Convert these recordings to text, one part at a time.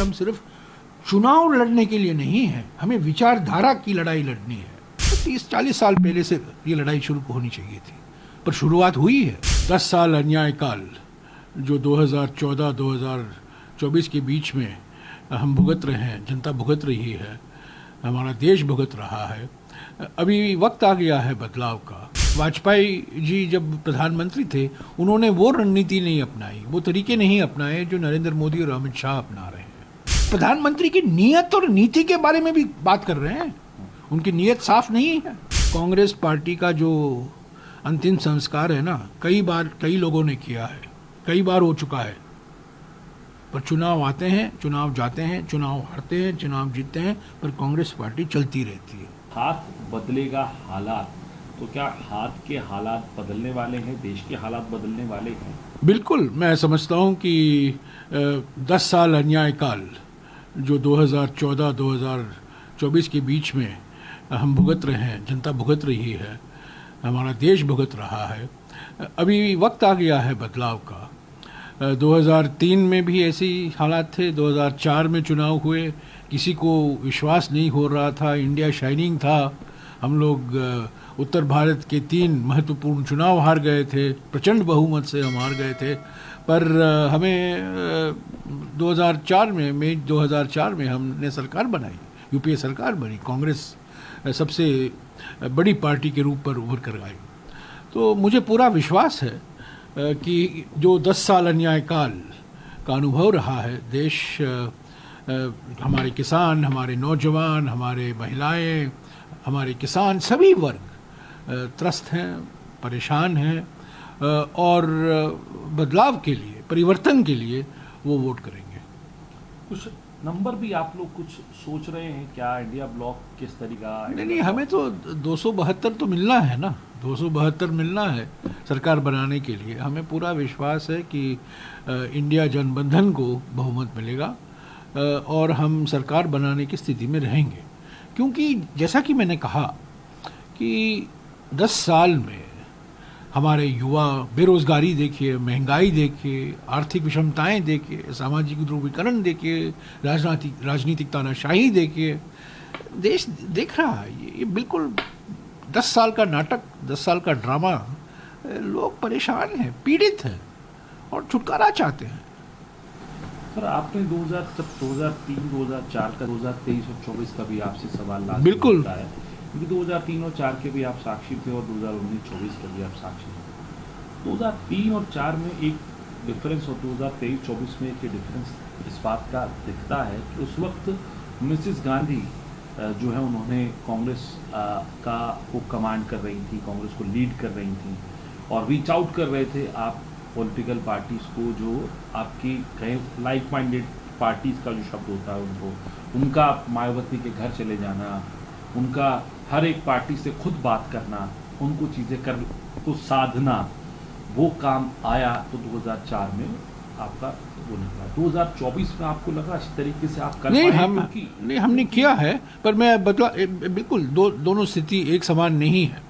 हम सिर्फ चुनाव लड़ने के लिए नहीं है, हमें विचारधारा की लड़ाई लड़नी है। 30-40 साल पहले से ये लड़ाई शुरू होनी चाहिए थी, पर शुरुआत हुई है। 10 साल अन्याय काल जो 2014-2024 के बीच में हम भुगत रहे हैं, जनता भुगत रही है, हमारा देश भुगत रहा है। अभी वक्त आ गया है बदलाव का। वाजपेयी जी जब प्रधानमंत्री थे, उन्होंने वो रणनीति नहीं अपनाई, वो तरीके नहीं अपनाए जो नरेंद्र मोदी और अमित शाह अपना रहे हैं। प्रधानमंत्री की नीयत और नीति के बारे में भी बात कर रहे हैं, उनकी नीयत साफ नहीं है। कांग्रेस पार्टी का जो अंतिम संस्कार है ना, कई बार कई लोगों ने किया है, कई बार हो चुका है, पर चुनाव आते हैं, चुनाव जाते हैं, चुनाव हारते हैं, चुनाव जीतते हैं, पर कांग्रेस पार्टी चलती रहती है। हाथ बदलेगा हालात, तो क्या हाथ के हालात बदलने वाले हैं, देश के हालात बदलने वाले हैं? बिल्कुल, मैं समझता हूँ कि 10 साल अन्याय काल जो 2014-2024 के बीच में हम भुगत रहे हैं, जनता भुगत रही है, हमारा देश भुगत रहा है। अभी वक्त आ गया है बदलाव का। 2003 में भी ऐसे ही हालात थे, 2004 में चुनाव हुए, किसी को विश्वास नहीं हो रहा था, इंडिया शाइनिंग था, हम लोग उत्तर भारत के 3 महत्वपूर्ण चुनाव हार गए थे, प्रचंड बहुमत से हम हार गए थे। पर हमें 2004 में मई 2004 में हमने सरकार बनाई, यूपीए सरकार बनी, कांग्रेस सबसे बड़ी पार्टी के रूप पर उभर कर आई। तो मुझे पूरा विश्वास है कि जो 10 साल अन्याय काल का अनुभव रहा है, देश, हमारे किसान, हमारे नौजवान, हमारे महिलाएं, हमारे किसान, सभी वर्ग त्रस्त हैं, परेशान हैं, और बदलाव के लिए, परिवर्तन के लिए वो वोट करेंगे। कुछ नंबर भी आप लोग कुछ सोच रहे हैं क्या? इंडिया ब्लॉक किस तरीका? नहीं, हमें तो 272 तो मिलना है ना, 272 मिलना है सरकार बनाने के लिए। हमें पूरा विश्वास है कि इंडिया जनबंधन को बहुमत मिलेगा और हम सरकार बनाने की स्थिति में रहेंगे। क्योंकि जैसा कि मैंने कहा कि 10 साल में हमारे युवा, बेरोजगारी देखिए, महंगाई देखिए, आर्थिक विषमताएं देखिए, सामाजिक ध्रुवीकरण देखिए, राजनीतिक तानाशाही देखिए, देश देख रहा है। ये बिल्कुल 10 साल का नाटक, 10 साल का ड्रामा। लोग परेशान हैं, पीड़ित हैं और छुटकारा चाहते हैं। सर, आपने 2003, 2004 का, 2023 और 24 का भी आपसे सवाल लास्ट बिल्कुल होता है, क्योंकि 2003 और 4 के भी आप साक्षी थे और 2019-24 के भी आप साक्षी थे। 2003 और 4 में एक डिफरेंस और 2023-24 में एक डिफरेंस इस बात का दिखता है कि उस वक्त मिसेस गांधी जो है, उन्होंने कांग्रेस को कमांड कर रही थी, कांग्रेस को लीड कर रही थी और रीच आउट कर रहे थे आप पॉलिटिकल पार्टीज़ को, जो आपकी कहीं लाइक माइंडेड पार्टीज़ का जो शब्द होता है, उनका मायावती के घर चले जाना, उनका हर एक पार्टी से खुद बात करना, उनको चीज़ें कर को साधना, वो काम आया। तो 2004 में आपका वो निकला। 2024 में आपको लगा इस तरीके से आप कर नहीं, पाएंगे? हमने किया है, पर मैं बिल्कुल दोनों स्थिति एक समान नहीं है।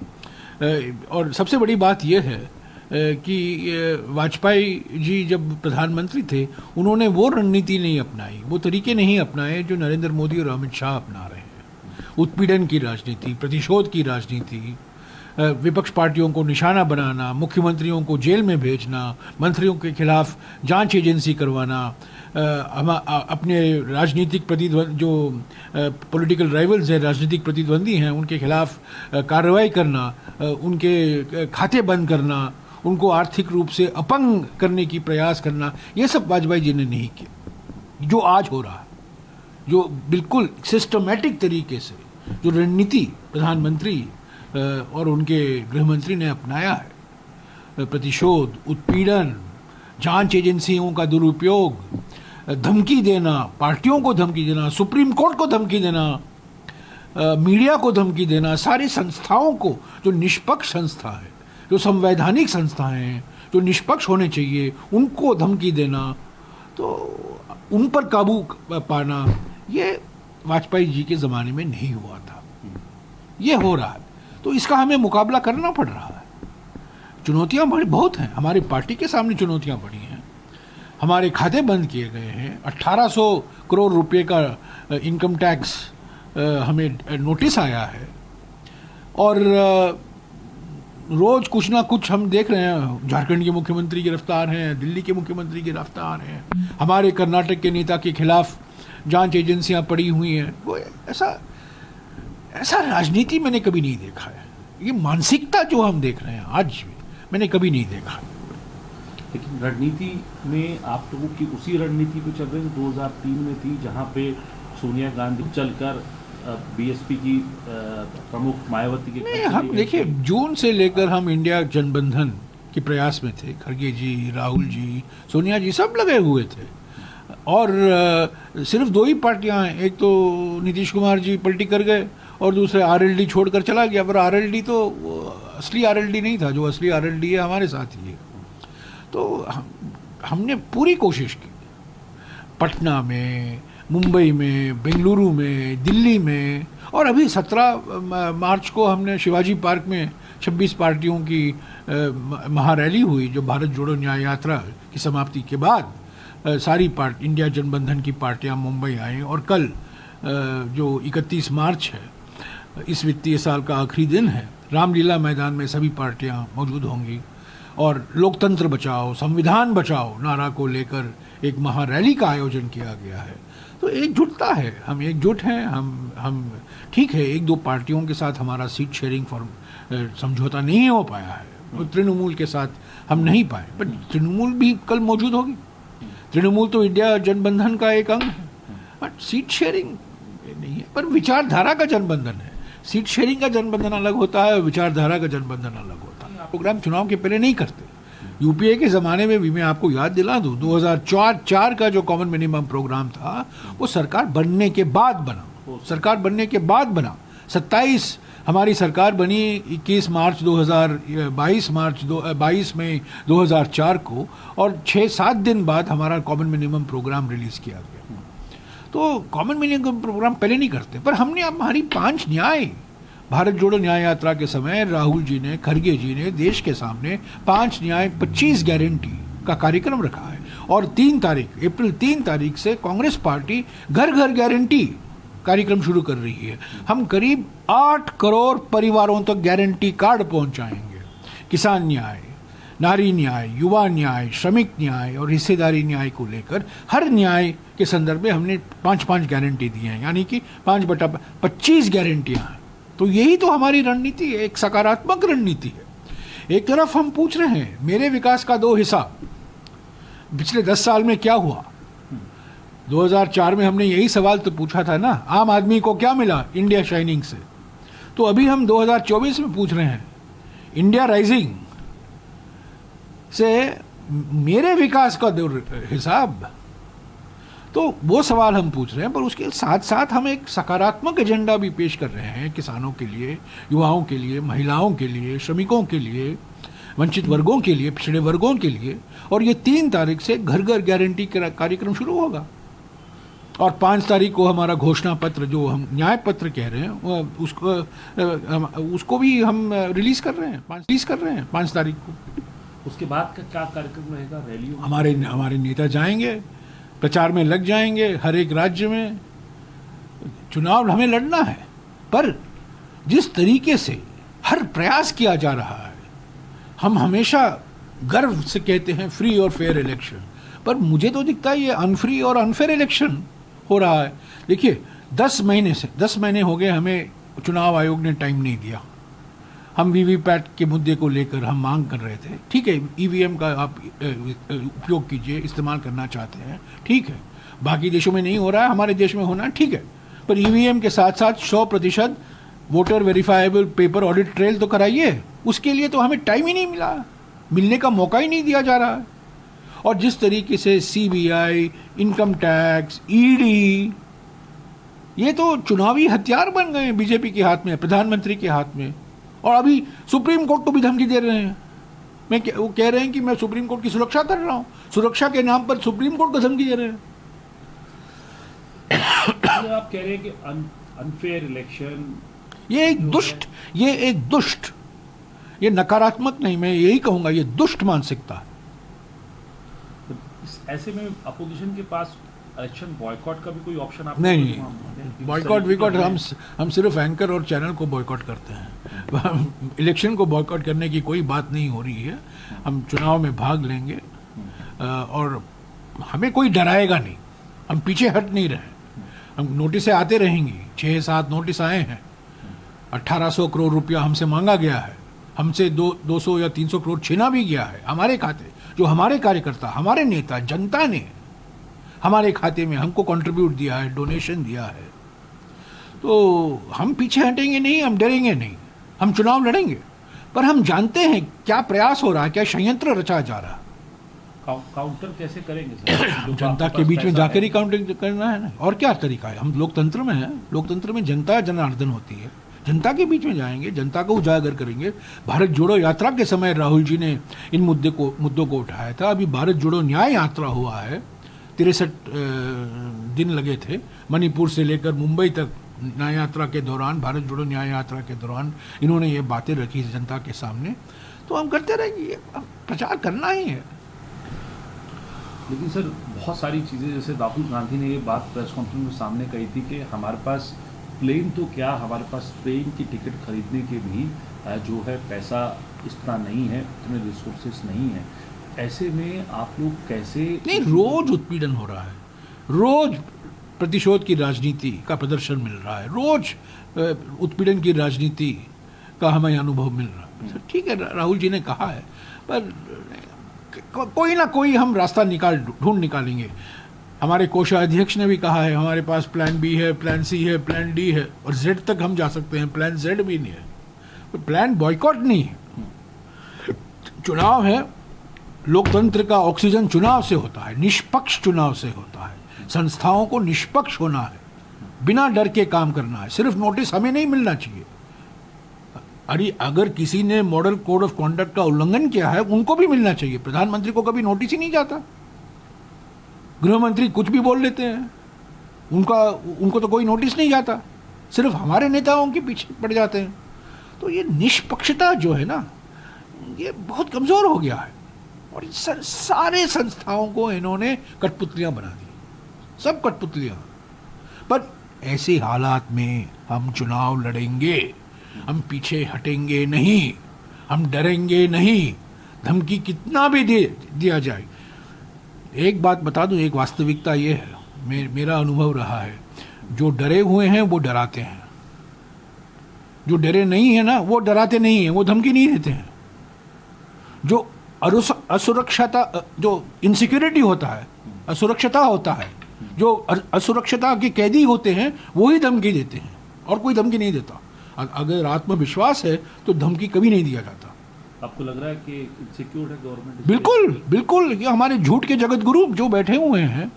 और सबसे बड़ी बात यह है कि वाजपेयी जी जब प्रधानमंत्री थे, उन्होंने वो रणनीति नहीं अपनाई, वो तरीके नहीं अपनाए जो नरेंद्र मोदी और अमित शाह अपना रहे हैं। उत्पीड़न की राजनीति, प्रतिशोध की राजनीति, विपक्ष पार्टियों को निशाना बनाना, मुख्यमंत्रियों को जेल में भेजना, मंत्रियों के खिलाफ जांच एजेंसी करवाना, अपने राजनीतिक जो पॉलिटिकल राइवल्स हैं, राजनीतिक प्रतिद्वंदी हैं, उनके खिलाफ कार्रवाई करना, उनके खाते बंद करना, उनको आर्थिक रूप से अपंग करने की प्रयास करना, ये सब वाजपेयी जी ने नहीं किया। जो आज हो रहा है, जो बिल्कुल सिस्टमैटिक तरीके से जो रणनीति प्रधानमंत्री और उनके गृहमंत्री ने अपनाया है, प्रतिशोध, उत्पीड़न, जांच एजेंसियों का दुरुपयोग, धमकी देना, पार्टियों को धमकी देना, सुप्रीम कोर्ट को धमकी देना, मीडिया को धमकी देना, सारी संस्थाओं को, जो निष्पक्ष संस्था है, जो संवैधानिक संस्थाएं हैं, जो निष्पक्ष होने चाहिए, उनको धमकी देना, तो उन पर काबू पाना, ये वाजपेयी जी के ज़माने में नहीं हुआ था। ये हो रहा है, तो इसका हमें मुकाबला करना पड़ रहा है। चुनौतियां बहुत हैं, हमारी पार्टी के सामने चुनौतियां बड़ी हैं। हमारे खाते बंद किए गए हैं, 1800 करोड़ रुपए का इनकम टैक्स हमें नोटिस आया है, और रोज कुछ ना कुछ हम देख रहे हैं। झारखंड के मुख्यमंत्री गिरफ्तार हैं, दिल्ली के मुख्यमंत्री गिरफ्तार हैं, हमारे कर्नाटक के नेता के खिलाफ जांच एजेंसियां पड़ी हुई हैं। वो ऐसा राजनीति मैंने कभी नहीं देखा है। ये मानसिकता जो हम देख रहे हैं आज भी मैंने कभी नहीं देखा। लेकिन रणनीति में आप लोगों की उसी रणनीति पे चल रहे हैं 2003 में थी, जहां पे सोनिया गांधी चलकर बीएसपी की प्रमुख मायावती के नहीं, हम देखिए जून से लेकर हम इंडिया जनबंधन के प्रयास में थे। खड़गे जी, राहुल जी, सोनिया जी सब लगे हुए थे, और सिर्फ दो ही पार्टियां हैं, एक तो नीतीश कुमार जी पलटी कर गए और दूसरे आरएलडी छोड़कर चला गया। पर आरएलडी तो असली आरएलडी नहीं था, जो असली आरएलडी है हमारे साथ ही है। तो हमने पूरी कोशिश की, पटना में, मुंबई में, बेंगलुरु में, दिल्ली में, और अभी 17 मार्च को हमने शिवाजी पार्क में 26 पार्टियों की महारैली हुई, जो भारत जोड़ो न्याय यात्रा की समाप्ति के बाद सारी इंडिया जनबंधन की पार्टियां मुंबई आई। और कल जो 31 मार्च है, इस वित्तीय साल का आखिरी दिन है, रामलीला मैदान में सभी पार्टियां मौजूद होंगी, और लोकतंत्र बचाओ, संविधान बचाओ नारा को लेकर एक महारैली का आयोजन किया गया है। तो एकजुटता है, हम एकजुट हैं। हम ठीक है, एक दो पार्टियों के साथ हमारा सीट शेयरिंग समझौता नहीं हो पाया है, तृणमूल के साथ हम नहीं पाए, पर तृणमूल भी कल मौजूद होगी। तृणमूल तो इंडिया जनबंधन का एक अंग है, बट सीट शेयरिंग नहीं है, पर विचारधारा का जनबंधन है। सीट शेयरिंग का जनबंधन अलग होता है, विचारधारा का जनबंधन अलग होता है। प्रोग्राम चुनाव के पहले नहीं करते। यूपीए के ज़माने में भी मैं आपको याद दिला दूं, 2004 का जो कॉमन मिनिमम प्रोग्राम था वो सरकार बनने के बाद बना। सरकार बनने के बाद बना। 27 हमारी सरकार बनी 21 मार्च 22 मई 2004 को, और 6-7 दिन बाद हमारा कॉमन मिनिमम प्रोग्राम रिलीज़ किया गया। तो कॉमन मिनिमम प्रोग्राम पहले नहीं करते, पर हमने हमारी 5 न्याय, भारत जोड़ो न्याय यात्रा के समय राहुल जी ने, खड़गे जी ने देश के सामने 5 न्याय 25 गारंटी का कार्यक्रम रखा है। और अप्रैल 3 तारीख से कांग्रेस पार्टी घर घर गारंटी कार्यक्रम शुरू कर रही है। हम करीब 8 करोड़ परिवारों तक गारंटी कार्ड पहुंचाएंगे। किसान न्याय, नारी न्याय, युवा न्याय, श्रमिक न्याय और हिस्सेदारी न्याय को लेकर हर न्याय के संदर्भ में हमने 5-5 गारंटी दी हैं, यानी कि 5/25 गारंटियां हैं। तो यही तो हमारी रणनीति है, एक सकारात्मक रणनीति है। एक तरफ हम पूछ रहे हैं मेरे विकास का 2 हिस्सा, पिछले 10 साल में क्या हुआ। 2004 में हमने यही सवाल तो पूछा था ना, आम आदमी को क्या मिला इंडिया शाइनिंग से। तो अभी हम 2024 में पूछ रहे हैं इंडिया राइजिंग से मेरे विकास का हिसाब। तो वो सवाल हम पूछ रहे हैं, पर उसके साथ साथ हम एक सकारात्मक एजेंडा भी पेश कर रहे हैं किसानों के लिए, युवाओं के लिए, महिलाओं के लिए, श्रमिकों के लिए, वंचित वर्गों के लिए, पिछड़े वर्गों के लिए। और ये 3 तारीख से घर घर गारंटी का कार्यक्रम शुरू होगा, और 5 तारीख को हमारा घोषणा पत्र, जो हम न्याय पत्र कह रहे हैं, उसको भी हम रिलीज कर रहे हैं 5 तारीख को। उसके बाद का क्या कार्यक्रम रहेगा? रैली? हमारे नेता जाएंगे, प्रचार में लग जाएंगे। हर एक राज्य में चुनाव हमें लड़ना है, पर जिस तरीके से हर प्रयास किया जा रहा है, हम हमेशा गर्व से कहते हैं फ्री और फेयर इलेक्शन, पर मुझे तो दिखता है ये अनफ्री और अनफेयर इलेक्शन हो रहा है। देखिए 10 महीने हो गए हमें चुनाव आयोग ने टाइम नहीं दिया। हम वीवीपैट के मुद्दे को लेकर हम मांग कर रहे थे, ठीक है, ईवीएम का आप उपयोग कीजिए, इस्तेमाल करना चाहते हैं, ठीक है, बाकी देशों में नहीं हो रहा है, हमारे देश में होना है, ठीक है, पर ईवीएम के साथ साथ 100% voter verifiable paper audit trail तो कराइए। उसके लिए तो हमें टाइम ही नहीं मिला, मिलने का मौका ही नहीं दिया जा रहा है। और जिस तरीके से सीबीआई, इनकम टैक्स, ईडी, ये तो चुनावी हथियार बन गए हैं बीजेपी के हाथ में, प्रधानमंत्री के हाथ में। और अभी सुप्रीम कोर्ट को भी धमकी दे रहे हैं। वो कह रहे हैं कि मैं सुप्रीम कोर्ट की सुरक्षा कर रहा हूं, सुरक्षा के नाम पर सुप्रीम कोर्ट को धमकी दे रहे हैं। आप कह रहे हैं कि अनफेयर इलेक्शन, ये एक दुष्ट, ये नकारात्मक नहीं, मैं यही कहूंगा, ये दुष्ट मानसिकता है। ऐसे में अपोजिशन के पास इलेक्शन बॉयकॉट का भी कोई ऑप्शन आप नहीं, बॉयकॉट विकॉट हम सिर्फ एंकर और चैनल को बॉयकॉट करते हैं। इलेक्शन को बॉयकॉट करने की कोई बात नहीं हो रही है। हम चुनाव में भाग लेंगे और हमें कोई डराएगा नहीं। हम पीछे हट नहीं रहे। हम नोटिसें आते रहेंगी, 6-7 नोटिस आए हैं। 1800 करोड़ रुपया हमसे मांगा गया है। हमसे 200 या 300 करोड़ छीना भी गया है हमारे खाते। जो हमारे कार्यकर्ता, हमारे नेता, जनता ने हमारे खाते में हमको कंट्रीब्यूट दिया है, डोनेशन दिया है। तो हम पीछे हटेंगे नहीं, हम डरेंगे नहीं। हम चुनाव लड़ेंगे, पर हम जानते हैं क्या प्रयास हो रहा है, क्या षड्यंत्र रचा जा रहा है। काउंटर कैसे करेंगे सर? जनता के बीच में जाकर ही काउंटिंग करना है ना, और क्या तरीका है? हम लोकतंत्र में हैं। लोकतंत्र में जनता जनार्दन होती है। जनता के बीच में जाएंगे, जनता को उजागर करेंगे। भारत जोड़ो यात्रा के समय राहुल जी ने इन मुद्दों को उठाया था। अभी भारत जोड़ो न्याय यात्रा हुआ है, 63 दिन लगे थे मणिपुर से लेकर मुंबई तक। न्याय यात्रा के दौरान, भारत जोड़ो न्याय यात्रा के दौरान इन्होंने ये बातें रखी जनता के सामने। तो हम करते रहेंगे, प्रचार करना ही है। लेकिन सर बहुत सारी चीज़ें, जैसे राहुल गांधी ने ये बात प्रेस कॉन्फ्रेंस में सामने कही थी कि हमारे पास प्लेन तो क्या, हमारे पास ट्रेन की टिकट खरीदने के भी जो है पैसा इतना नहीं है, इतने रिसोर्सेस नहीं है। ऐसे में आप लोग कैसे? नहीं, रोज उत्पीड़न हो रहा है, रोज प्रतिशोध की राजनीति का प्रदर्शन मिल रहा है, रोज उत्पीड़न की राजनीति का हमें अनुभव मिल रहा है। ठीक है, राहुल जी ने कहा है, पर कोई ना कोई हम रास्ता ढूंढ निकालेंगे। हमारे कोषाध्यक्ष ने भी कहा है हमारे पास प्लान बी है, प्लान सी है, प्लान डी है और जेड तक हम जा सकते हैं। प्लान जेड भी नहीं है, तो प्लान बॉयकॉट नहीं है। चुनाव है, लोकतंत्र का ऑक्सीजन चुनाव से होता है, निष्पक्ष चुनाव से होता है। संस्थाओं को निष्पक्ष होना है, बिना डर के काम करना है। सिर्फ नोटिस हमें नहीं मिलना चाहिए। अरे अगर किसी ने मॉडल कोड ऑफ कॉन्डक्ट का उल्लंघन किया है उनको भी मिलना चाहिए। प्रधानमंत्री को कभी नोटिस ही नहीं जाता, गृह मंत्री कुछ भी बोल लेते हैं, उनको तो कोई नोटिस नहीं जाता, सिर्फ हमारे नेताओं के पीछे पड़ जाते हैं। तो ये निष्पक्षता जो है ना, ये बहुत कमजोर हो गया है और सारे संस्थाओं को इन्होंने कठपुतलियां बना दी, सब कठपुतलियां। पर ऐसे हालात में हम चुनाव लड़ेंगे, हम पीछे हटेंगे नहीं, हम डरेंगे नहीं, धमकी कितना भी दिया जाए। एक बात बता दूं, एक वास्तविकता ये है, मेरा अनुभव रहा है, जो डरे हुए हैं वो डराते हैं, जो डरे नहीं है ना वो डराते नहीं है, वो धमकी नहीं देते हैं। जो असुरक्षता, जो इनसिक्योरिटी होता है, असुरक्षता होता है, जो असुरक्षता के कैदी होते हैं वो ही धमकी देते हैं, और कोई धमकी नहीं देता। अगर आत्मविश्वास है तो धमकी कभी नहीं दिया जाता। आपको लग रहा है कि इनसिक्योर है गवर्नमेंट? बिल्कुल बिल्कुल, ये हमारे झूठ के जगत गुरु जो बैठे हुए हैं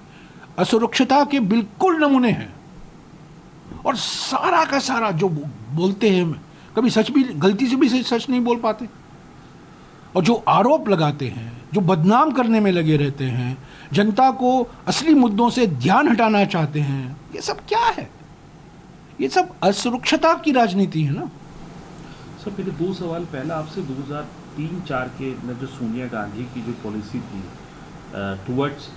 असुरक्षता के बिल्कुल नमूने हैं, और सारा का सारा जो बोलते हैं, कभी सच भी, गलती से भी सच नहीं बोल पाते, और जो आरोप लगाते हैं, जो बदनाम करने में लगे रहते हैं, जनता को असली मुद्दों से ध्यान हटाना चाहते हैं, ये सब क्या है? ये सब असुरक्षता की राजनीति है ना। सर मेरे दो सवाल, पहला आपसे 2003-4 के में जो सोनिया गांधी की जो पॉलिसी थी टुवर्ड्स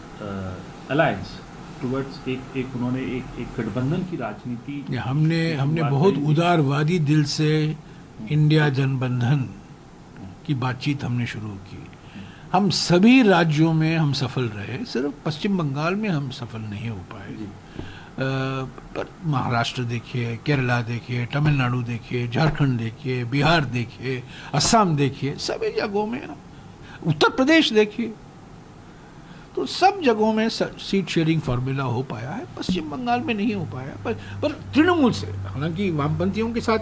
अलायंस, टुवर्ड्स एक उन्होंने एक गठबंधन की राजनीति, हमने बहुत उदारवादी दिल से इंडिया जनबंधन की बातचीत हमने शुरू की। हम सभी राज्यों में हम सफल रहे, सिर्फ पश्चिम बंगाल में हम सफल नहीं हो पाए। पर महाराष्ट्र देखिए, केरला देखिए, तमिलनाडु देखिए, झारखंड देखिए, बिहार देखिए, असम देखिए, सभी जगहों में, उत्तर प्रदेश देखिए, तो सब जगहों में सीट शेयरिंग फार्मूला हो पाया है। पश्चिम बंगाल में नहीं हो पाया, पर तृणमूल से, हालांकि वामपंथियों के साथ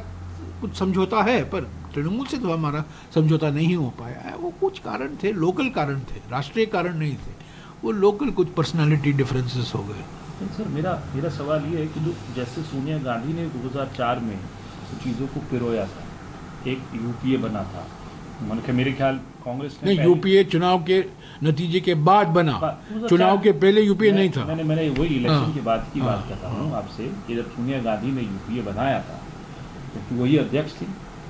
कुछ समझौता है, पर तृणमूल से तो हमारा समझौता नहीं हो पाया है। वो कुछ कारण थे, लोकल कारण थे, राष्ट्रीय कारण नहीं थे, वो लोकल कुछ पर्सनालिटी डिफरेंसेस हो गए। सर मेरा सवाल ये है कि जो जैसे सोनिया गांधी ने 2004 में चीज़ों को पिरोया था, एक यूपीए बना था, मेरे ख्याल कांग्रेस ने नहीं, यूपीए चुनाव के नतीजे के बाद बना, चुनाव के पहले यूपीए नहीं था। मैंने वही इलेक्शन के बाद की बात कर रहा हूँ आपसे, कि जब सोनिया गांधी ने यूपीए बनाया था, क्योंकि वही अध्यक्ष थी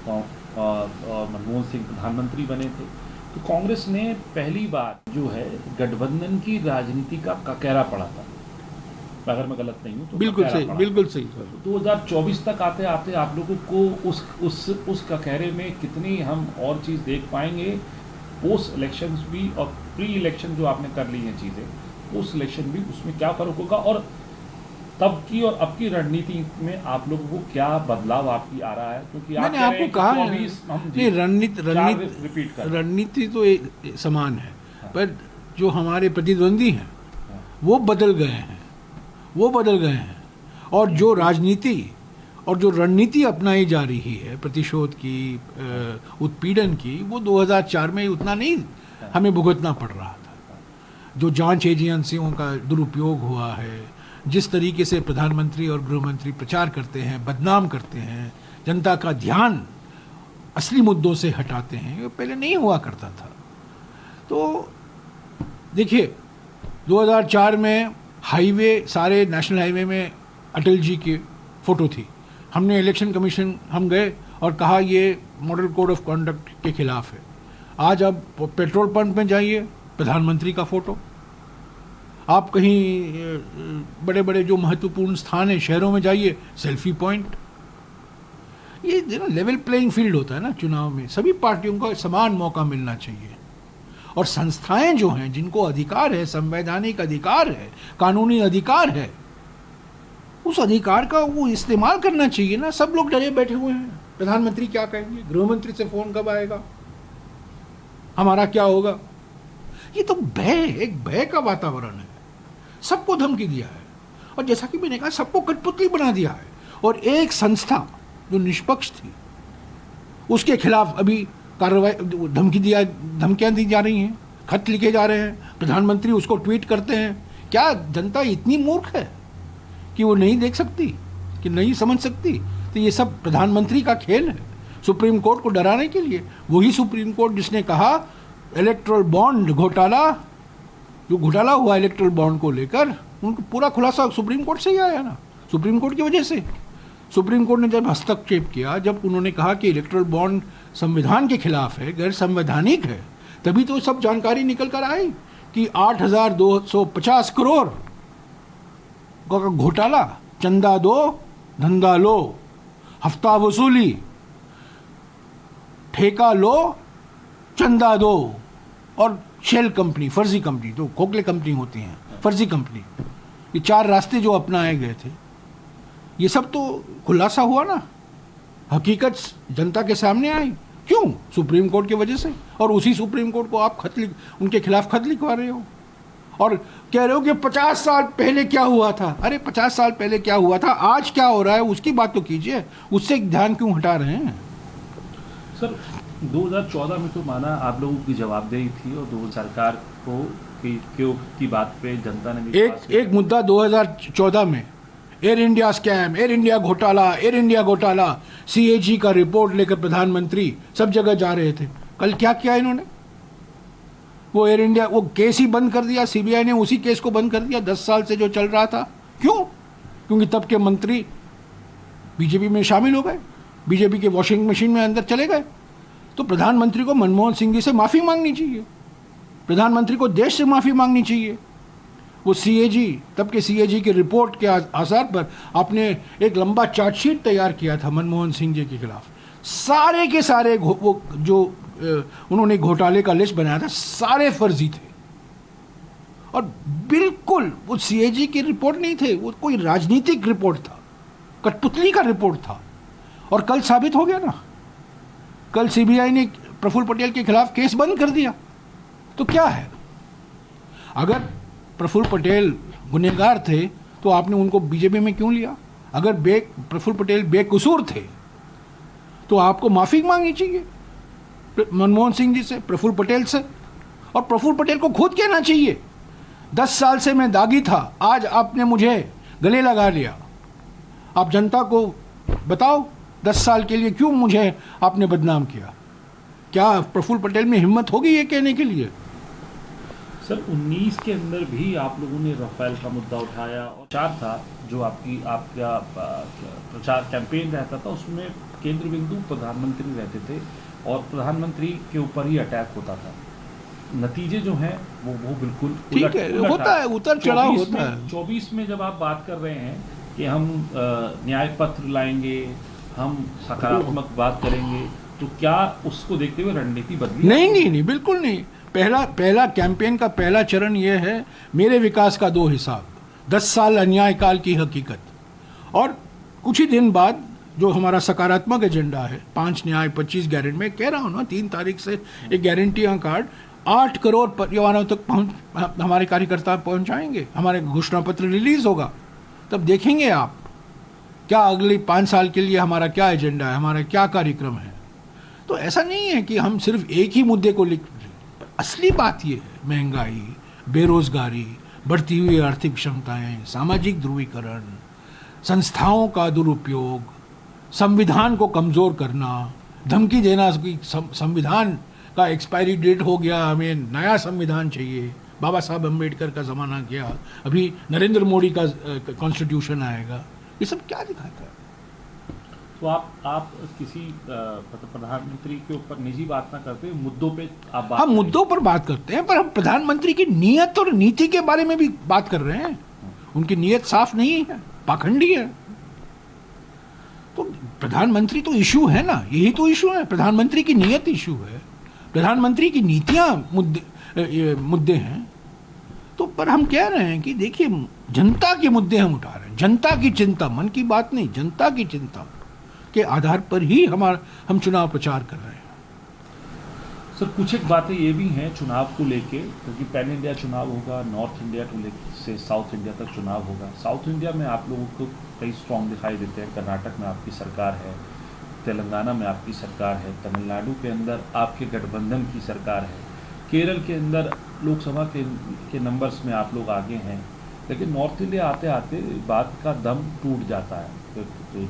और मनमोहन सिंह प्रधानमंत्री बने थे, तो कांग्रेस ने पहली बार जो है गठबंधन की राजनीति का ककेरा पड़ा था, अगर मैं गलत नहीं हूँ तो। बिल्कुल सही, बिल्कुल सही। 2024 तक आते आते आप लोगों को उस ककेरे में कितनी हम और चीज़ देख पाएंगे? पोस्ट इलेक्शंस भी और प्री इलेक्शन जो आपने कर ली हैं चीज़ें, पोस्ट इलेक्शन भी, उसमें क्या फ़र्क होगा? और तब की और अब की रणनीति में आप लोगों को क्या बदलाव आपकी आ रहा है? क्योंकि मैंने आपको कहा नहीं, रणनीति तो समान है। हाँ। पर जो हमारे प्रतिद्वंदी हैं, हाँ, वो बदल गए हैं। और जो राजनीति और जो रणनीति अपनाई जा रही है प्रतिशोध की, उत्पीड़न की, वो 2004 में उतना नहीं हमें भुगतना पड़ रहा था। जो जांच एजेंसियों का दुरुपयोग हुआ है, जिस तरीके से प्रधानमंत्री और गृहमंत्री प्रचार करते हैं, बदनाम करते हैं, जनता का ध्यान असली मुद्दों से हटाते हैं, ये पहले नहीं हुआ करता था। तो देखिए, 2004 में हाईवे, सारे नेशनल हाईवे में अटल जी की फ़ोटो थी। हमने इलेक्शन कमीशन हम गए और कहा ये मॉडल कोड ऑफ कंडक्ट के खिलाफ है। आज अब पेट्रोल पंप में जाइए, प्रधानमंत्री का फ़ोटो। आप कहीं बड़े बड़े जो महत्वपूर्ण स्थान है शहरों में जाइए, सेल्फी पॉइंट। ये जो लेवल प्लेइंग फील्ड होता है ना चुनाव में, सभी पार्टियों को समान मौका मिलना चाहिए। और संस्थाएं जो हैं, जिनको अधिकार है, संवैधानिक अधिकार है, कानूनी अधिकार है, उस अधिकार का वो इस्तेमाल करना चाहिए ना। सब लोग डरे बैठे हुए हैं, प्रधानमंत्री क्या कहेंगे, गृहमंत्री से फोन कब आएगा, हमारा क्या होगा। ये तो एक भय का वातावरण है। सबको धमकी दिया है, और जैसा कि मैंने कहा, सबको कठपुतली बना दिया है। और एक संस्था जो निष्पक्ष थी, उसके खिलाफ अभी कार्रवाई, धमकियां दी जा रही हैं, खत लिखे जा रहे हैं, प्रधानमंत्री उसको ट्वीट करते हैं। क्या जनता इतनी मूर्ख है कि वो नहीं देख सकती, कि नहीं समझ सकती? तो ये सब प्रधानमंत्री का खेल है, सुप्रीम कोर्ट को डराने के लिए। वही सुप्रीम कोर्ट जिसने कहा इलेक्ट्रल बॉन्ड घोटाला, जो घोटाला हुआ इलेक्ट्रल बॉन्ड को लेकर, उनको पूरा खुलासा सुप्रीम कोर्ट से ही आया ना, सुप्रीम कोर्ट की वजह से। सुप्रीम कोर्ट ने जब हस्तक्षेप किया, जब उन्होंने कहा कि इलेक्ट्रल बॉन्ड संविधान के खिलाफ है, गैर संवैधानिक है, तभी तो सब जानकारी निकल कर आई कि 8,250 करोड़ का घोटाला, चंदा दो धंधा लो, हफ्ता वसूली, ठेका लो, चंदा दो, और शेल कंपनी, फर्जी कंपनी, जो खोखले कंपनी होती हैं, फर्जी कंपनी, ये 4 रास्ते जो अपनाए गए थे, ये सब तो खुलासा हुआ ना, हकीकत जनता के सामने आई। क्यों? सुप्रीम कोर्ट की वजह से। और उसी सुप्रीम कोर्ट को आप उनके खिलाफ खत लिखवा रहे हो और कह रहे हो कि 50 साल पहले क्या हुआ था। अरे 50 साल पहले क्या हुआ था, आज क्या हो रहा है, उसकी बात तो कीजिए, उससे ध्यान क्यों हटा रहे हैं? सर, 2014 में तो माना आप लोगों की जवाबदेही थी, और 2000 सरकार को की बात पे जनता ने एक मुद्दा 2014 में, air India scam, air India घोटाला, CAG का रिपोर्ट लेकर प्रधानमंत्री सब जगह जा रहे थे। कल क्या किया इन्होंने? वो एयर इंडिया, वो केस ही बंद कर दिया, CBI ने उसी केस को बंद कर दिया, 10 साल से जो चल रहा था। क्यों? क्योंकि तब के मंत्री बीजेपी में शामिल हो गए, बीजेपी के वॉशिंग मशीन में अंदर चले गए। तो प्रधानमंत्री को मनमोहन सिंह जी से माफ़ी मांगनी चाहिए, प्रधानमंत्री को देश से माफ़ी मांगनी चाहिए। वो CAG, तब के CAG की रिपोर्ट के आधार पर आपने एक लंबा चार्जशीट तैयार किया था मनमोहन सिंह जी के खिलाफ। सारे के सारे वो जो उन्होंने घोटाले का लिस्ट बनाया था, सारे फर्जी थे। और बिल्कुल वो CAG की रिपोर्ट नहीं थे, वो कोई राजनीतिक रिपोर्ट था, कठपुतली का रिपोर्ट था। और कल साबित हो गया ना, कल CBI ने प्रफुल्ल पटेल के खिलाफ केस बंद कर दिया। तो क्या है, अगर प्रफुल्ल पटेल गुनहगार थे तो आपने उनको बीजेपी में क्यों लिया? अगर प्रफुल्ल पटेल बेकसूर थे तो आपको माफ़ी मांगनी चाहिए मनमोहन सिंह जी से, प्रफुल्ल पटेल से। और प्रफुल्ल पटेल को खुद कहना चाहिए, 10 साल से मैं दागी था, आज आपने मुझे गले लगा लिया। आप जनता को बताओ, 10 साल के लिए क्यों मुझे आपने बदनाम किया? क्या प्रफुल्ल पटेल में हिम्मत होगी ये कहने के लिए? सर, 19 के अंदर भी आप लोगों ने राफेल का मुद्दा उठाया, और प्रचार था जो आपका प्रचार कैंपेन रहता था, उसमें केंद्र बिंदु प्रधानमंत्री रहते थे। और प्रधानमंत्री के ऊपर ही अटैक होता था। नतीजे जो हैं वो बिल्कुल ठीक है, होता है, उतर चढ़ाव होता है। 24 में जब आप बात कर रहे हैं कि हम न्याय पत्र लाएंगे, हम सकारात्मक बात करेंगे, तो क्या उसको देखते हुए रणनीति बदली? नहीं, बिल्कुल नहीं। पहला कैंपेन का पहला चरण यह है, मेरे विकास का 2 हिसाब, 10 साल अन्याय काल की हकीकत। और कुछ ही दिन बाद जो हमारा सकारात्मक एजेंडा है, 5 न्याय 25 गारंटी, मैं कह रहा हूँ ना, 3 तारीख से एक गारंटियां कार्ड 8 करोड़ परिवारों तक हमारे कार्यकर्ता पहुंचाएंगे। हमारे घोषणा पत्र रिलीज होगा, तब देखेंगे आप क्या अगले 5 साल के लिए हमारा क्या एजेंडा है, हमारा क्या कार्यक्रम है। तो ऐसा नहीं है कि हम सिर्फ एक ही मुद्दे को लिख, असली बात यह है, महंगाई, बेरोजगारी, बढ़ती हुई आर्थिक क्षमताएं, सामाजिक ध्रुवीकरण, संस्थाओं का दुरुपयोग, संविधान को कमजोर करना, धमकी देना कि संविधान का एक्सपायरी डेट हो गया, हमें नया संविधान चाहिए, बाबा साहब अम्बेडकर का ज़माना गया, अभी नरेंद्र मोदी का कॉन्स्टिट्यूशन आएगा, ये सब क्या दिखाता है? तो आप किसी प्रधानमंत्री के ऊपर निजी बात ना करते, मुद्दों पे आप बात, हम मुद्दों पर बात करते हैं, पर हम प्रधानमंत्री की नीयत और नीति के बारे में भी बात कर रहे हैं। उनकी नीयत साफ नहीं है, पाखंडी है। तो प्रधानमंत्री तो इशू है ना, यही तो इशू है, प्रधानमंत्री की नीयत इशू है, प्रधानमंत्री की नीतियां मुद्दे हैं। तो पर हम कह रहे हैं कि देखिए, जनता के मुद्दे हम उठा रहे हैं, जनता की चिंता, मन की बात नहीं, जनता की चिंता के आधार पर ही हम चुनाव प्रचार कर रहे हैं। सर, कुछ एक बातें ये भी हैं चुनाव को लेके, क्योंकि पैन इंडिया चुनाव होगा, नॉर्थ इंडिया से साउथ इंडिया तक चुनाव होगा। साउथ इंडिया में आप लोगों को कई स्ट्रॉन्ग दिखाई देते हैं। कर्नाटक में आपकी सरकार है, तेलंगाना में आपकी सरकार है, तमिलनाडु के अंदर आपके गठबंधन की सरकार है, केरल के अंदर लोकसभा के नंबर्स में आप लोग आगे हैं, लेकिन नॉर्थ इंडिया आते आते बात का दम टूट जाता है। तो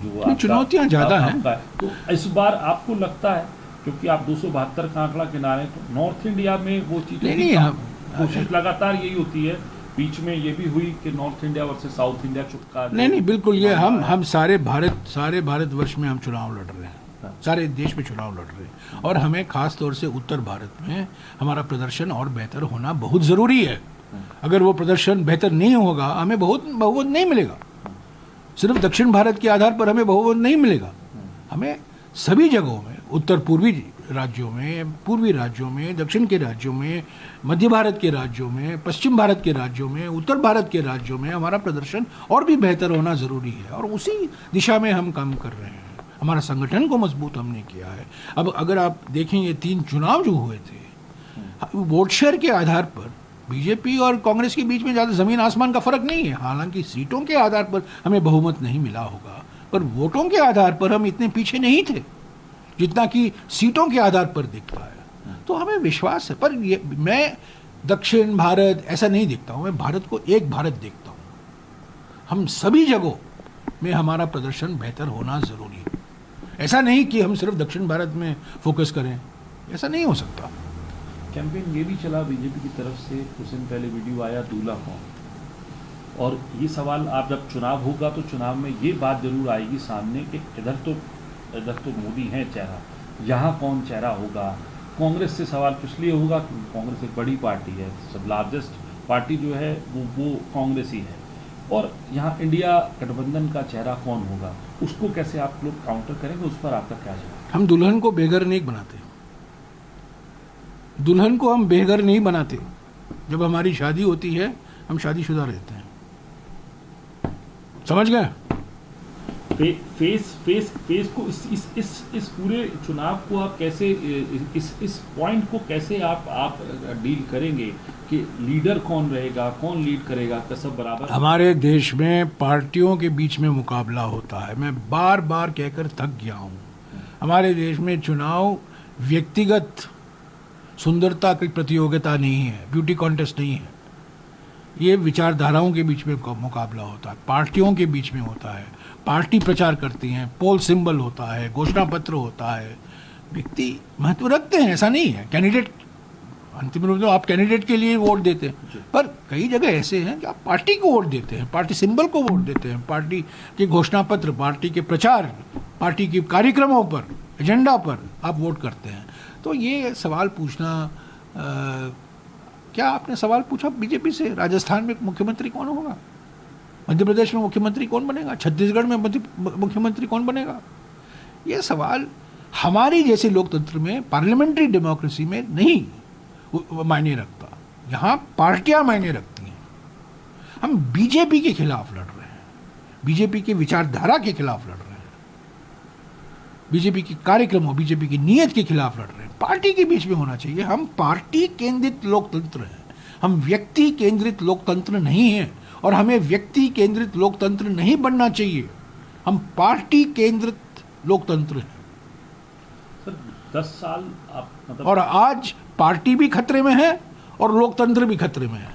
जो चुनौतियां ज़्यादा हैं, तो इस बार आपको लगता है, क्योंकि आप 272 का आंकड़ा किनारे, तो नॉर्थ इंडिया में वो चीज़ कोशिश लगातार यही होती है। बीच में ये भी हुई कि north India versus south India चुपका। नहीं, बिल्कुल, ये हम सारे भारतवर्ष में हम चुनाव लड़ रहे हैं, सारे देश में चुनाव लड़ रहे हैं, और हमें खास तौर से उत्तर भारत में हमारा प्रदर्शन और बेहतर होना बहुत ज़रूरी है। अगर वो प्रदर्शन बेहतर नहीं होगा, हमें बहुमत नहीं मिलेगा। सिर्फ दक्षिण भारत के आधार पर हमें बहुमत नहीं मिलेगा। हमें सभी जगहों में, उत्तर पूर्वी राज्यों में, पूर्वी राज्यों में, दक्षिण के राज्यों में, मध्य भारत के राज्यों में, पश्चिम भारत के राज्यों में, उत्तर भारत के राज्यों में हमारा प्रदर्शन और भी बेहतर होना ज़रूरी है, और उसी दिशा में हम काम कर रहे हैं। हमारा संगठन को मजबूत हमने किया है। अब अगर आप देखें, ये 3 चुनाव जो हुए थे, वोट शेयर के आधार पर बीजेपी और कांग्रेस के बीच में ज़्यादा ज़मीन आसमान का फ़र्क नहीं है। हालांकि सीटों के आधार पर हमें बहुमत नहीं मिला होगा, पर वोटों के आधार पर हम इतने पीछे नहीं थे जितना कि सीटों के आधार पर दिखता है। तो हमें विश्वास है। पर ये, मैं दक्षिण भारत ऐसा नहीं देखता हूँ, मैं भारत को एक भारत देखता हूँ। हम सभी जगहों में हमारा प्रदर्शन बेहतर होना ज़रूरी है। ऐसा नहीं कि हम सिर्फ दक्षिण भारत में फोकस करें, ऐसा नहीं हो सकता। कैंपेन ये भी चला बीजेपी की तरफ से, कुछ दिन पहले वीडियो आया दूल्हा कौन, और ये सवाल, आप जब चुनाव होगा तो चुनाव में ये बात जरूर आएगी सामने कि इधर तो मोदी है चेहरा, यहाँ कौन चेहरा होगा। कांग्रेस से सवाल इसलिए होगा क्योंकि कांग्रेस एक बड़ी पार्टी है, सब लार्जेस्ट पार्टी जो है वो कांग्रेस ही है, और यहाँ इंडिया गठबंधन का चेहरा कौन होगा, उसको कैसे आप लोग काउंटर करेंगे, उस पर आपका क्या जवाब? हम दुल्हन को बेघर नहीं बनाते, दुल्हन को हम बेघर नहीं बनाते। जब हमारी शादी होती है, हम शादीशुदा रहते हैं, समझ गए? फेस को इस पूरे चुनाव को आप कैसे, इस पॉइंट को कैसे आप डील करेंगे कि लीडर कौन रहेगा, कौन लीड करेगा, क्या सब बराबर? हमारे देश में पार्टियों के बीच में मुकाबला होता है, मैं बार बार कहकर थक गया हूँ। हमारे देश में चुनाव व्यक्तिगत सुंदरता की प्रतियोगिता नहीं है, ब्यूटी कॉन्टेस्ट नहीं है। ये विचारधाराओं के बीच में मुकाबला होता है, पार्टियों के बीच में होता है। पार्टी प्रचार करती हैं, पोल सिंबल होता है, घोषणा पत्र होता है, व्यक्ति महत्व रखते हैं, ऐसा नहीं है। कैंडिडेट अंतिम रूप में आप कैंडिडेट के लिए वोट देते हैं, पर कई जगह ऐसे हैं कि आप पार्टी को वोट देते हैं, पार्टी सिंबल को वोट देते हैं, पार्टी के घोषणा पत्र, पार्टी के प्रचार, पार्टी के कार्यक्रमों पर एजेंडा पर आप वोट करते हैं। तो ये सवाल पूछना क्या आपने सवाल पूछा बीजेपी से, राजस्थान में मुख्यमंत्री कौन होगा, मध्य प्रदेश में मुख्यमंत्री कौन बनेगा, छत्तीसगढ़ में मुख्यमंत्री कौन बनेगा? ये सवाल हमारी जैसे लोकतंत्र में, पार्लियामेंट्री डेमोक्रेसी में नहीं मायने रखता। यहाँ पार्टियां मायने रखती हैं। हम बीजेपी के खिलाफ लड़ रहे हैं, बीजेपी के विचारधारा के खिलाफ लड़ रहे हैं, बीजेपी के कार्यक्रमों, बीजेपी की नीयत के खिलाफ लड़ रहे हैं। पार्टी के बीच में होना चाहिए। हम पार्टी केंद्रित लोकतंत्र हैं, हम व्यक्ति केंद्रित लोकतंत्र नहीं हैं, और हमें व्यक्ति केंद्रित लोकतंत्र नहीं बनना चाहिए। हम पार्टी केंद्रित लोकतंत्र हैं। सर 10 साल आप मतलब, और आज पार्टी भी खतरे में है और लोकतंत्र भी खतरे में है।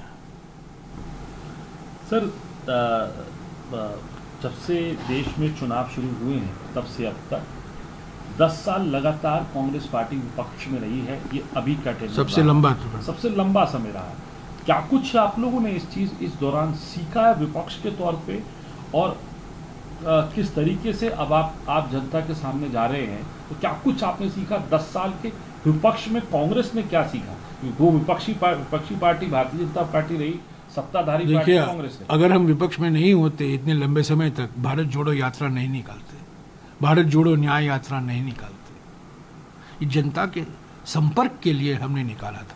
सर जब से देश में चुनाव शुरू हुए हैं तब से अब तक 10 साल लगातार कांग्रेस पार्टी विपक्ष में रही है। ये अभी का सबसे लंबा समय रहा है। क्या कुछ आप लोगों ने इस दौरान सीखा है विपक्ष के तौर पे, और किस तरीके से अब आप जनता के सामने जा रहे हैं, तो क्या कुछ आपने सीखा? 10 साल के विपक्ष में कांग्रेस ने क्या सीखा? वो विपक्षी पार्टी भारतीय जनता पार्टी रही, सत्ताधारी पार्टी कांग्रेस है। अगर हम विपक्ष में नहीं होते इतने लंबे समय तक, भारत जोड़ो यात्रा नहीं निकालते, भारत जोड़ो न्याय यात्रा नहीं निकालते। ये जनता के संपर्क के लिए हमने निकाला था।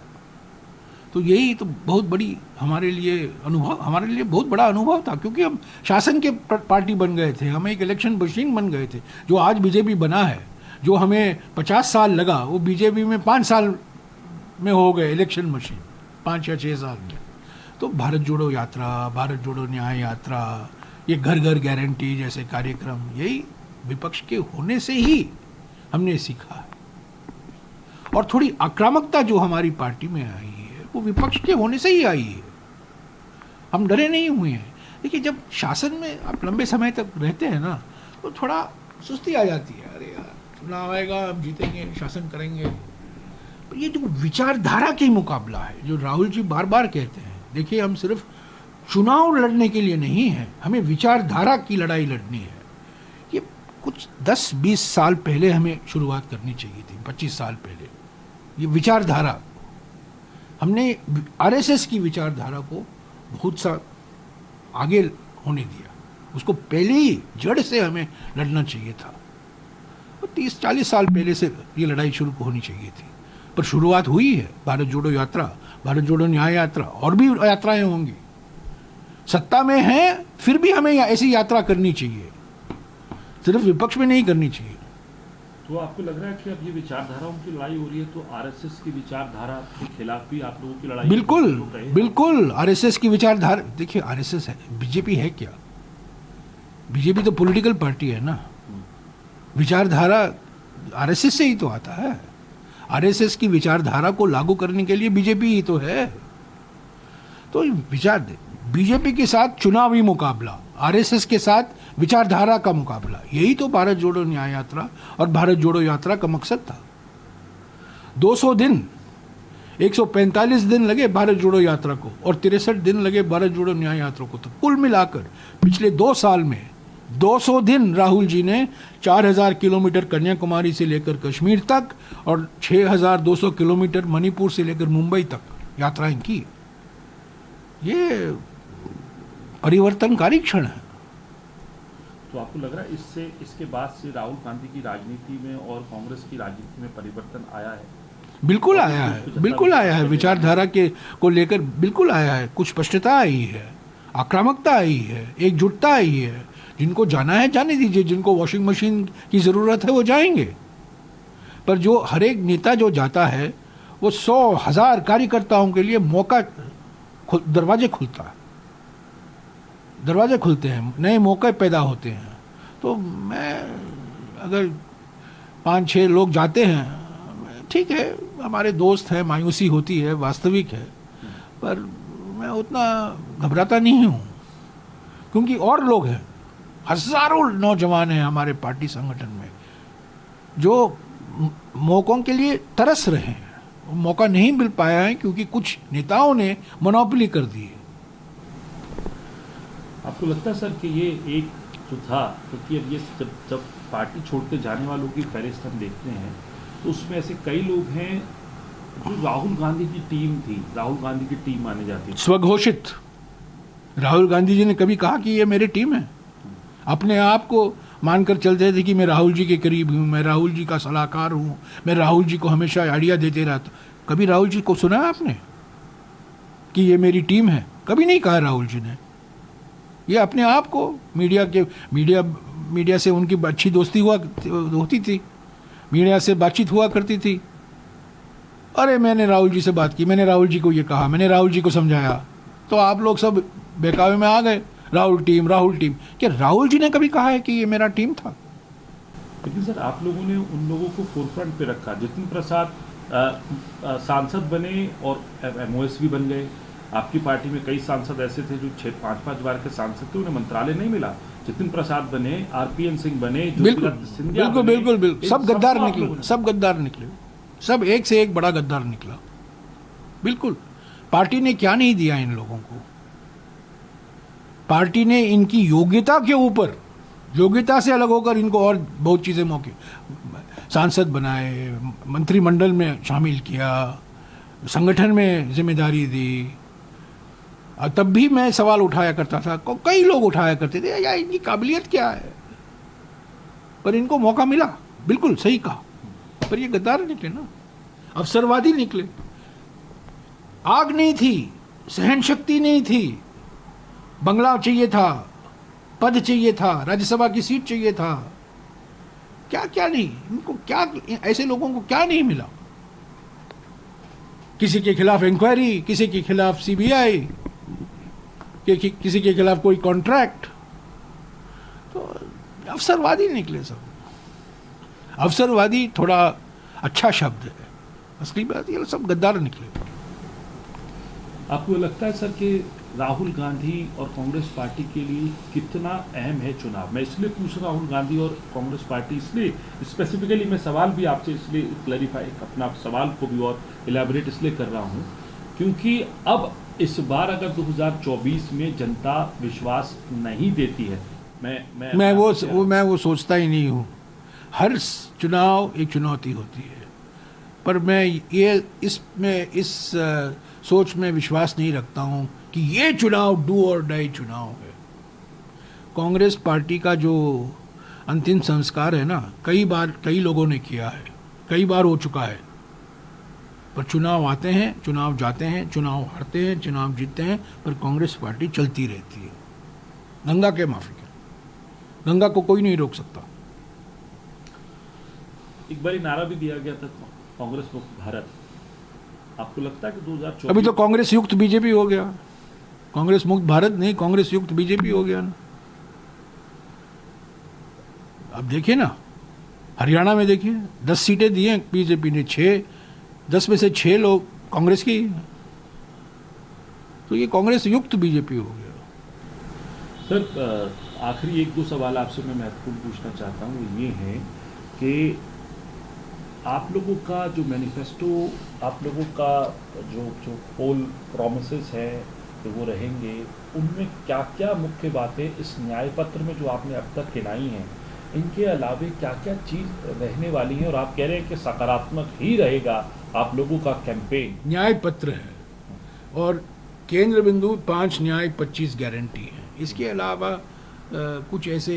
तो यही तो बहुत बड़ी हमारे लिए बहुत बड़ा अनुभव था, क्योंकि हम शासन के पार्टी बन गए थे, हम एक इलेक्शन मशीन बन गए थे। जो आज बीजेपी बना है, जो हमें 50 साल लगा, वो बीजेपी में 5 साल में हो गए इलेक्शन मशीन, 5 या 6 साल में। तो भारत जोड़ो यात्रा, भारत जोड़ो न्याय यात्रा, ये घर घर गारंटी जैसे कार्यक्रम, यही विपक्ष के होने से ही हमने सीखा है। और थोड़ी आक्रामकता जो हमारी पार्टी में आई है, वो विपक्ष के होने से ही आई है। हम डरे नहीं हुए हैं। देखिए, जब शासन में आप लंबे समय तक रहते हैं ना, तो थोड़ा सुस्ती आ जाती है। अरे यार, चुनाव आएगा, हम जीतेंगे, शासन करेंगे। पर ये जो विचारधारा की मुकाबला है, जो राहुल जी बार बार कहते हैं, देखिए, हम सिर्फ चुनाव लड़ने के लिए नहीं है, हमें विचारधारा की लड़ाई लड़नी है। ये कुछ 10-20 साल पहले हमें शुरुआत करनी चाहिए थी, 25 साल पहले। ये विचारधारा, हमने आरएसएस की विचारधारा को बहुत सा आगे होने दिया, उसको पहले ही जड़ से हमें लड़ना चाहिए था। 30-40 साल पहले से ये लड़ाई शुरू होनी चाहिए थी। पर शुरुआत हुई है। भारत जोड़ो यात्रा, भारत जोड़ो न्याय यात्रा, और भी यात्राएं होंगी। सत्ता में हैं फिर भी हमें ऐसी यात्रा करनी चाहिए, सिर्फ विपक्ष में नहीं करनी चाहिए। तो आपको लग रहा है कि अब ये विचारधाराओं की लड़ाई हो रही है, तो आरएसएस की विचारधारा के खिलाफ भी आप लोगों की लड़ाई? बिल्कुल आरएसएस की विचारधारा। देखिए, आरएसएस है, बीजेपी है क्या? बीजेपी तो पॉलिटिकल पार्टी है ना। विचारधारा आरएसएस से ही तो आता है। आरएसएस की विचारधारा को लागू करने के लिए बीजेपी ही तो है। तो बीजेपी के साथ चुनावी मुकाबला, आरएसएस के साथ विचारधारा का मुकाबला, यही तो भारत जोड़ो न्याय यात्रा और भारत जोड़ो यात्रा का मकसद था। 200 दिन, 145 दिन लगे भारत जोड़ो यात्रा को, और 63 दिन लगे भारत जोड़ो न्याय यात्रा को। तो कुल मिलाकर पिछले 2 साल में 200 दिन राहुल जी ने 4000 किलोमीटर कन्याकुमारी से लेकर कश्मीर तक और 6200 किलोमीटर मणिपुर से लेकर मुंबई तक यात्राएं की। ये परिवर्तनकारी क्षण है। तो आपको लग रहा है इसके बाद से राहुल गांधी की राजनीति में और कांग्रेस की राजनीति में परिवर्तन आया है? बिल्कुल आया है, बिल्कुल आया है। विचारधारा के को लेकर बिल्कुल आया है। कुछ स्पष्टता आई है, आक्रामकता आई है, एकजुटता आई है। जिनको जाना है जाने दीजिए, जिनको वॉशिंग मशीन की ज़रूरत है वो जाएंगे। पर जो हर एक नेता जो जाता है, वो 100,000 कार्यकर्ताओं के लिए दरवाजे खुलते हैं, नए मौके पैदा होते हैं। तो मैं अगर 5-6 लोग जाते हैं, ठीक है, हमारे दोस्त हैं, मायूसी होती है, वास्तविक है, पर मैं उतना घबराता नहीं हूँ, क्योंकि और लोग हैं, हजारों नौजवान हैं हमारे पार्टी संगठन में जो मौकों के लिए तरस रहे हैं। मौका नहीं मिल पाया है क्योंकि कुछ नेताओं ने मोनोपोली कर दी है। आपको लगता है सर कि ये एक जो था, क्योंकि अब ये जब पार्टी छोड़ते जाने वालों की फहरिस्त हम देखते हैं तो उसमें ऐसे कई लोग हैं जो राहुल गांधी की टीम थी, राहुल गांधी की टीम मानी जाती थी। स्वघोषित राहुल गांधी जी ने कभी कहा कि ये मेरी टीम है? अपने आप को मानकर चलते थे कि मैं राहुल जी के करीब हूँ, मैं राहुल जी का सलाहकार हूँ, मैं राहुल जी को हमेशा आइडिया देते रहता। कभी राहुल जी को सुना आपने कि ये मेरी टीम है? कभी नहीं कहा राहुल जी ने। ये अपने आप को मीडिया से उनकी अच्छी दोस्ती होती थी, मीडिया से बातचीत हुआ करती थी। अरे मैंने राहुल जी से बात की, मैंने राहुल जी को ये कहा, मैंने राहुल जी को समझाया, तो आप लोग सब बहकावे में आ गए, राहुल टीम राहुल टीम। क्या राहुल जी ने कभी कहा है कि ये मेरा टीम था? लेकिन सर आप लोगों ने उन लोगों को फोरफ्रंट पे रखा। जितिन प्रसाद सांसद बने और एमओएस भी बन गए। आपकी पार्टी में कई सांसद ऐसे थे जो 5-5 बार के सांसद थे, उन्हें मंत्रालय नहीं मिला। जितिन प्रसाद बने, आरपीएन सिंह बने, बिल्कुल बिल्कुल बिल्कुल बिल्कुल, सब गद्दार निकले, सब गद्दार निकले, सब एक से एक बड़ा गद्दार निकला। बिल्कुल, पार्टी ने क्या नहीं दिया इन लोगों को? पार्टी ने इनकी योग्यता के ऊपर, योग्यता से अलग होकर इनको और बहुत चीज़ें मौके, सांसद बनाए, मंत्रिमंडल में शामिल किया, संगठन में जिम्मेदारी दी। तब भी मैं सवाल उठाया करता था, कई लोग उठाया करते थे, यार इनकी काबिलियत क्या है, पर इनको मौका मिला। बिल्कुल सही कहा, पर ये गद्दार निकले ना, अवसरवादी निकले। आग नहीं थी, सहन शक्ति नहीं थी, बंगला चाहिए था, पद चाहिए था, राज्यसभा की सीट चाहिए था, क्या क्या नहीं, इनको क्या, ऐसे लोगों को क्या नहीं मिला? किसी के खिलाफ इंक्वायरी, किसी के खिलाफ सीबीआई, किसी के खिलाफ कोई कॉन्ट्रैक्ट, तो अवसरवादी निकले सब। अवसरवादी थोड़ा अच्छा शब्द है, असली बात ये सब गद्दार निकले। आपको लगता है सर कि राहुल गांधी और कांग्रेस पार्टी के लिए कितना अहम है चुनाव? मैं इसलिए पूछ रहा हूँ राहुल गांधी और कांग्रेस पार्टी, इसलिए स्पेसिफिकली मैं सवाल भी आपसे इसलिए क्लैरिफाई, अपना सवाल को भी और इलेबोरेट इसलिए कर रहा हूँ क्योंकि अब इस बार अगर 2024 में जनता विश्वास नहीं देती है, मैं वो सोचता ही नहीं हूँ। हर चुनाव एक चुनौती होती है, पर मैं इस सोच में विश्वास नहीं रखता हूँ कि ये चुनाव डू और डाई चुनाव है। कांग्रेस पार्टी का जो अंतिम संस्कार है ना, कई लोगों ने किया है, कई बार हो चुका है, पर चुनाव आते हैं, चुनाव जाते हैं, चुनाव हारते हैं, चुनाव जीतते हैं, पर कांग्रेस पार्टी चलती रहती है। गंगा के माफिक है, गंगा को कोई नहीं रोक सकता। एक बार नारा भी दिया गया था कांग्रेस मुक्त भारत। आपको लगता है कि 2024 अभी तो कांग्रेस युक्त बीजेपी हो गया? कांग्रेस मुक्त भारत नहीं, कांग्रेस युक्त बीजेपी हो गया ना। अब देखिए ना, हरियाणा में देखिए, 10 सीटें दी हैं बीजेपी ने, 10 में से 6 लोग कांग्रेस की, तो ये कांग्रेस युक्त बीजेपी हो गया। सर आखिरी 1-2 सवाल आपसे मैं महत्वपूर्ण पूछना चाहता हूँ, वो ये है कि आप लोगों का जो मैनिफेस्टो, आप लोगों का जो पोल प्रॉमिसेस है कि वो रहेंगे, उनमें क्या क्या मुख्य बातें इस न्याय पत्र में जो आपने अब तक गिनाई हैं, इनके अलावे क्या क्या चीज़ रहने वाली है? और आप कह रहे हैं कि सकारात्मक ही रहेगा आप लोगों का कैंपेन। न्याय पत्र है और केंद्र बिंदु 5 न्याय 25 गारंटी है। इसके अलावा कुछ ऐसे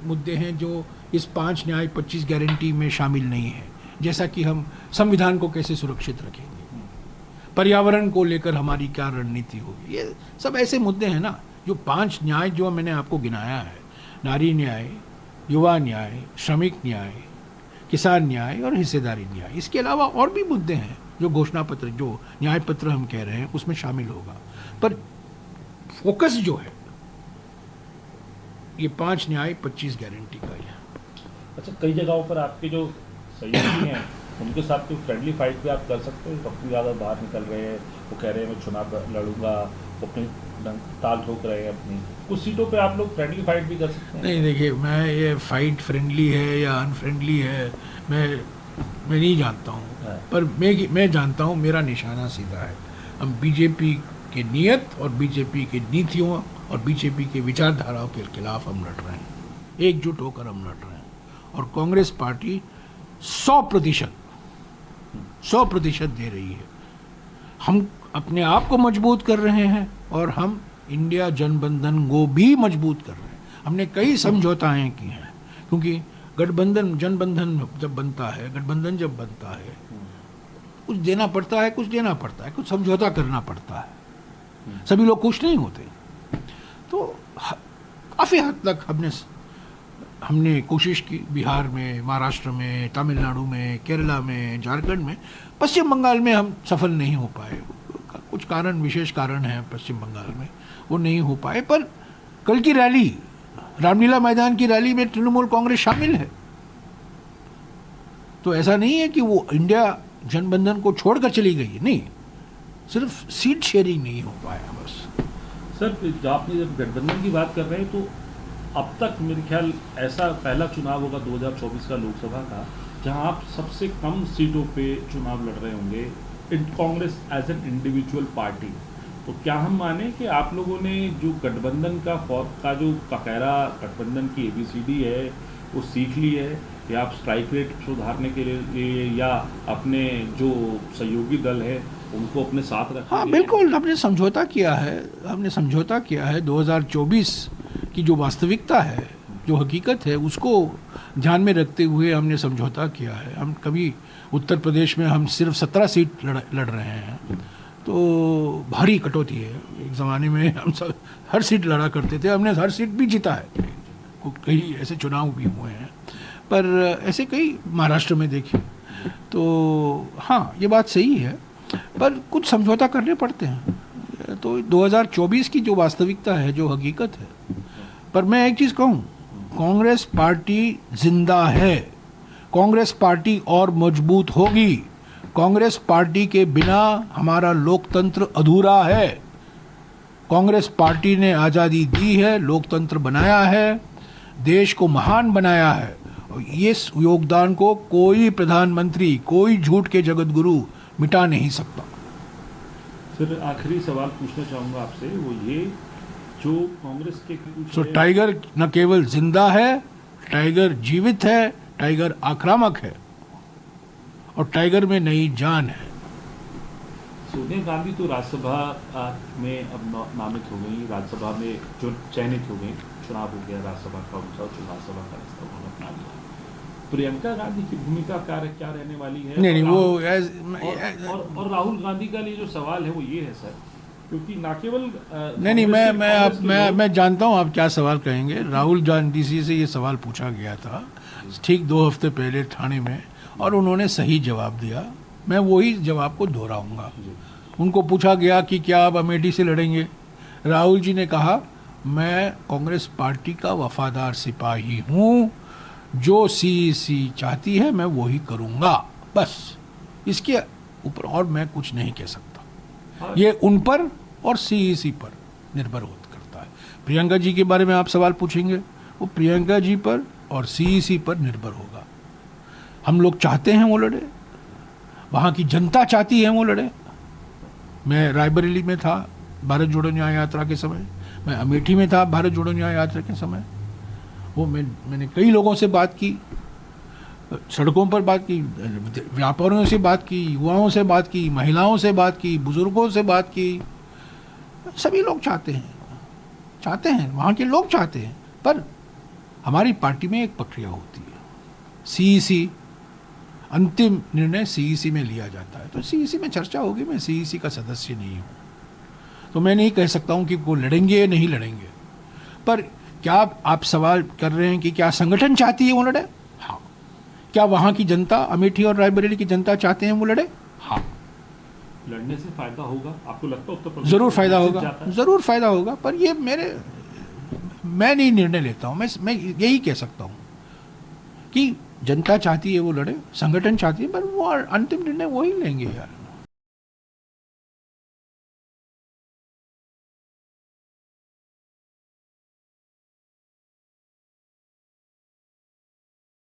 मुद्दे हैं जो इस 5 न्याय 25 गारंटी में शामिल नहीं है, जैसा कि हम संविधान को कैसे सुरक्षित रखेंगे, पर्यावरण को लेकर हमारी क्या रणनीति होगी, ये सब ऐसे मुद्दे हैं ना। जो 5 न्याय जो मैंने आपको गिनाया है, नारी न्याय, युवा न्याय, श्रमिक न्याय, किसान न्याय और हिस्सेदारी न्याय, इसके अलावा और भी मुद्दे हैं जो घोषणा पत्र, जो न्याय पत्र हम कह रहे हैं, उसमें शामिल होगा। पर फोकस जो है ये 5 न्याय 25 गारंटी का ही है। अच्छा, कई जगहों पर आपके जो सहयोगी हैं उनके साथ कोई फ्रेंडली फाइट भी आप कर सकते हो? पप्पू यादव बाहर निकल रहे हैं, वो कह रहे हैं मैं चुनाव लड़ूंगा, वो अपनी ताल ठोक रहे हैं अपनी, कुछ सीटों पे आप लोग फ्रेंडली फाइट भी कर सकते हैं? नहीं, देखिए, मैं ये फाइट फ्रेंडली है या अनफ्रेंडली है मैं नहीं जानता हूँ, पर मैं जानता हूँ मेरा निशाना सीधा है। हम बीजेपी के नियत और बीजेपी के नीतियों और बीजेपी के विचारधाराओं के खिलाफ हम लड़ रहे हैं, एकजुट होकर हम लड़ रहे हैं। और कांग्रेस पार्टी 100% दे रही है। हम अपने आप को मजबूत कर रहे हैं और हम इंडिया जनबंधन को भी मजबूत कर रहे हैं। हमने कई समझौताएं की हैं, क्योंकि गठबंधन जनबंधन जब बनता है, गठबंधन जब बनता है, कुछ देना पड़ता है, कुछ देना पड़ता है, कुछ समझौता करना पड़ता है, सभी लोग खुश नहीं होते। तो काफ़ी हद तक हमने कोशिश की, बिहार में, महाराष्ट्र में, तमिलनाडु में, केरला में, झारखंड में। पश्चिम बंगाल में हम सफल नहीं हो पाए, कुछ कारण, विशेष कारण हैं पश्चिम बंगाल में, वो नहीं हो पाए। पर कल की रैली, रामलीला मैदान की रैली में तृणमूल कांग्रेस शामिल है। तो ऐसा नहीं है कि वो इंडिया जनबंधन को छोड़कर चली गई, नहीं, सिर्फ सीट शेयरिंग नहीं हो पाया बस। सर, आपने जब गठबंधन की बात कर रहे हैं, तो अब तक मेरे ख्याल ऐसा पहला चुनाव होगा 2024 का लोकसभा का, जहां आप सबसे कम सीटों पे चुनाव लड़ रहे होंगे in Congress as an individual party. तो क्या हम माने कि आप लोगों ने जो गठबंधन का जो कायरा गठबंधन की ABCD है वो सीख ली है, या आप स्ट्राइक रेट सुधारने के लिए या अपने जो सहयोगी दल है उनको अपने साथ रखेंगे? हाँ, बिल्कुल, हमने समझौता किया है 2024 की जो वास्तविकता है, जो हकीकत है, उसको ध्यान में रखते हुए हमने समझौता किया है। हम कभी उत्तर प्रदेश में हम सिर्फ 17 सीट लड़ रहे हैं, तो भारी कटौती है। एक ज़माने में हम सब हर सीट लड़ा करते थे, हमने हर सीट भी जीता है, कई ऐसे चुनाव भी हुए हैं, पर ऐसे कई महाराष्ट्र में देखे। तो हाँ, ये बात सही है, पर कुछ समझौता करने पड़ते हैं। तो 2024 की जो वास्तविकता है, जो हकीकत है, पर मैं एक चीज़ कहूँ, कांग्रेस पार्टी जिंदा है, कांग्रेस पार्टी और मजबूत होगी। कांग्रेस पार्टी के बिना हमारा लोकतंत्र अधूरा है। कांग्रेस पार्टी ने आज़ादी दी है, लोकतंत्र बनाया है, देश को महान बनाया है, और इस योगदान को कोई प्रधानमंत्री, कोई झूठ के जगत गुरु मिटा नहीं सकता। फिर आखिरी सवाल पूछना चाहूँगा आपसे, वो ये, जो कांग्रेस के सो टाइगर न केवल जिंदा है, टाइगर जीवित है, टाइगर आक्रामक है, और टाइगर में नई जान है। सोनिया गांधी तो राज्यसभा में अब नामित हो गई, राज्यसभा में जो चयनित हो गई, चुनाव हो गया राज्यसभा का, उनका राज्यसभा का रास्ता उन्होंने अपना लिया। प्रियंका गांधी की भूमिका क्या रहने वाली है? नहीं, वो और राहुल गांधी का लिए जो सवाल है वो ये है सर, क्योंकि ना केवल नहीं, मैं जानता हूँ आप क्या सवाल कहेंगे। राहुल गांधी से ये सवाल पूछा गया था ठीक 2 हफ्ते पहले थाने में, और उन्होंने सही जवाब दिया। मैं वही जवाब को दोहराऊंगा। उनको पूछा गया कि क्या आप अमेठी से लड़ेंगे, राहुल जी ने कहा, मैं कांग्रेस पार्टी का वफादार सिपाही हूँ, जो CEC चाहती है मैं वही करूँगा, बस। इसके ऊपर और मैं कुछ नहीं कह सकता। ये उन पर और CEC पर निर्भर करता है। प्रियंका जी के बारे में आप सवाल पूछेंगे, वो प्रियंका जी पर और CEC पर निर्भर होगा। हम लोग चाहते हैं वो लड़े, वहाँ की जनता चाहती है वो लड़े। मैं रायबरेली में था भारत जोड़ो न्याय यात्रा के समय, मैं अमेठी में था भारत जोड़ो न्याय यात्रा के समय। वो मैंने कई लोगों से बात की, सड़कों पर बात की, व्यापारियों से बात की, युवाओं से बात की, महिलाओं से बात की, बुजुर्गों से बात की। सभी लोग चाहते हैं, वहाँ के लोग चाहते हैं। पर हमारी पार्टी में एक प्रक्रिया होती है, CEC, अंतिम निर्णय CEC में लिया जाता है। तो CEC में चर्चा होगी, मैं CEC का सदस्य नहीं हूँ, तो मैं नहीं कह सकता हूँ कि वो लड़ेंगे या नहीं लड़ेंगे। पर क्या आप सवाल कर रहे हैं कि क्या संगठन चाहती है वो लड़े? हाँ। क्या वहाँ की जनता, अमेठी और रायबरेली की जनता चाहते हैं वो लड़े? हाँ। लड़ने से फायदा होगा आपको लगता है? उत्तर प्रदेश जरूर फायदा होगा, जरूर फायदा होगा। पर ये मैं नहीं निर्णय लेता हूँ। मैं यही कह सकता हूँ कि जनता चाहती है वो लड़े, संगठन चाहती है, पर वो अंतिम निर्णय वो ही लेंगे यार।